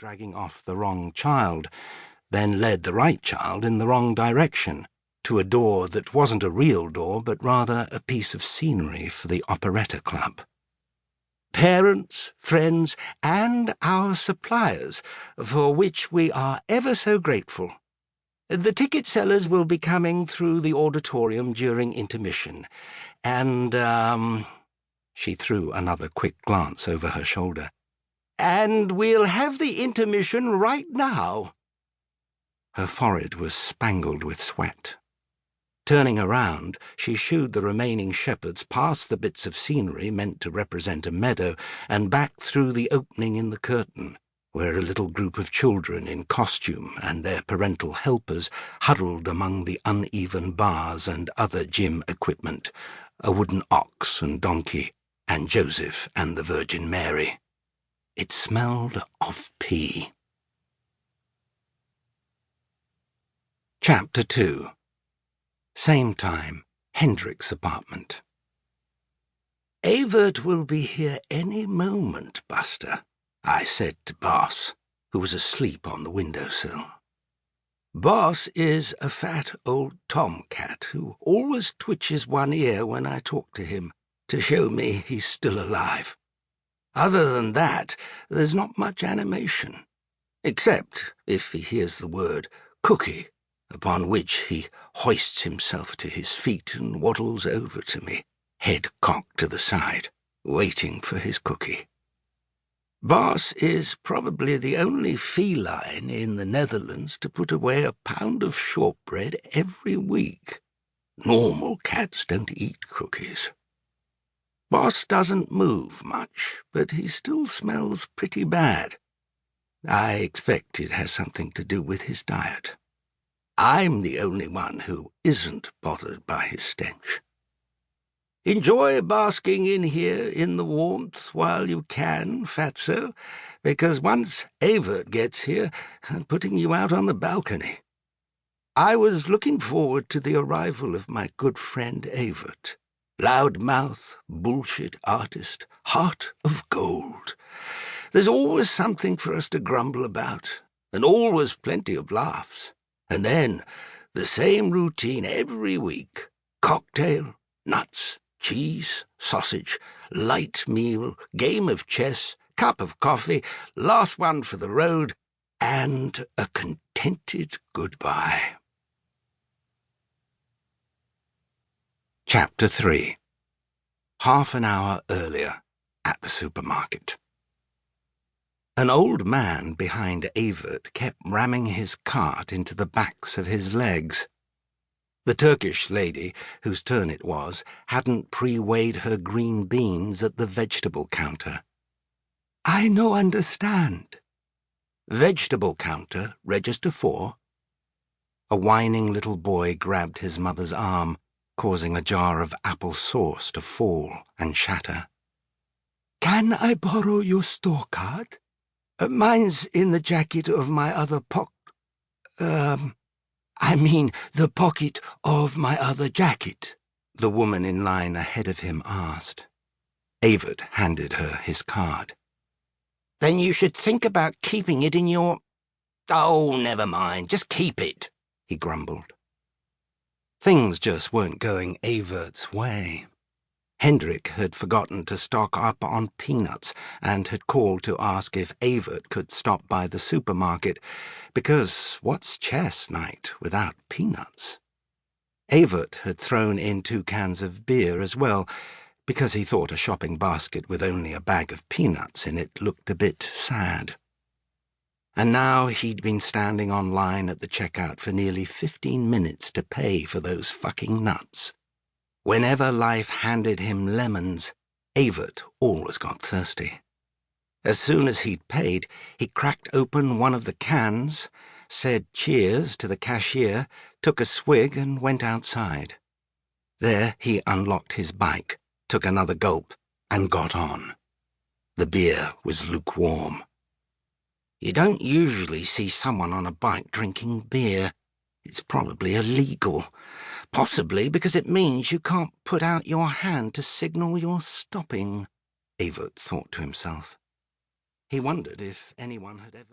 dragging off the wrong child, then led the right child in the wrong direction, to a door that wasn't a real door, but rather a piece of scenery for the operetta club. Parents, friends, and our suppliers, for which we are ever so grateful. The ticket sellers will be coming through the auditorium during intermission, and, She threw another quick glance over her shoulder. And we'll have the intermission right now. Her forehead was spangled with sweat. Turning around, she shooed the remaining shepherds past the bits of scenery meant to represent a meadow and back through the opening in the curtain, where a little group of children in costume and their parental helpers huddled among the uneven bars and other gym equipment, a wooden ox and donkey, and Joseph and the Virgin Mary. It smelled of pee. Chapter 2. Same time, Hendrik's apartment. Evert will be here any moment, Buster, I said to Boss, who was asleep on the windowsill. Boss is a fat old tomcat who always twitches one ear when I talk to him to show me he's still alive. Other than that, there's not much animation, except if he hears the word cookie, upon which he hoists himself to his feet and waddles over to me, head cocked to the side, waiting for his cookie. Boss is probably the only feline in the Netherlands to put away a pound of shortbread every week. Normal cats don't eat cookies. Boss doesn't move much, but he still smells pretty bad. I expect it has something to do with his diet. I'm the only one who isn't bothered by his stench. Enjoy basking in here in the warmth while you can, Fatso, because once Evert gets here, I'm putting you out on the balcony. I was looking forward to the arrival of my good friend Evert. Loudmouth, bullshit artist, heart of gold. There's always something for us to grumble about, and always plenty of laughs. And then, the same routine every week. Cocktail, nuts, cheese, sausage, light meal, game of chess, cup of coffee, last one for the road, and a contented goodbye. Chapter 3. Half an hour earlier, at the supermarket. An old man behind Evert kept ramming his cart into the backs of his legs. The Turkish lady, whose turn it was, hadn't pre-weighed her green beans at the vegetable counter. I no understand. Vegetable counter, register 4. A whining little boy grabbed his mother's arm, causing a jar of apple sauce to fall and shatter. Can I borrow your store card? Mine's in the jacket of my other the pocket of my other jacket, the woman in line ahead of him asked. Evert handed her his card. Then you should think about keeping it in your... Oh, never mind, just keep it, he grumbled. Things just weren't going Evert's way. Hendrik had forgotten to stock up on peanuts and had called to ask if Evert could stop by the supermarket, because what's chess night without peanuts? Evert had thrown in 2 cans of beer as well, because he thought a shopping basket with only a bag of peanuts in it looked a bit sad. And now he'd been standing on line at the checkout for nearly 15 minutes to pay for those fucking nuts. Whenever life handed him lemons, Evert always got thirsty. As soon as he'd paid, he cracked open one of the cans, said cheers to the cashier, took a swig and went outside. There he unlocked his bike, took another gulp, and got on. The beer was lukewarm. You don't usually see someone on a bike drinking beer. It's probably illegal. Possibly because it means you can't put out your hand to signal you're stopping, Evert thought to himself. He wondered if anyone had ever...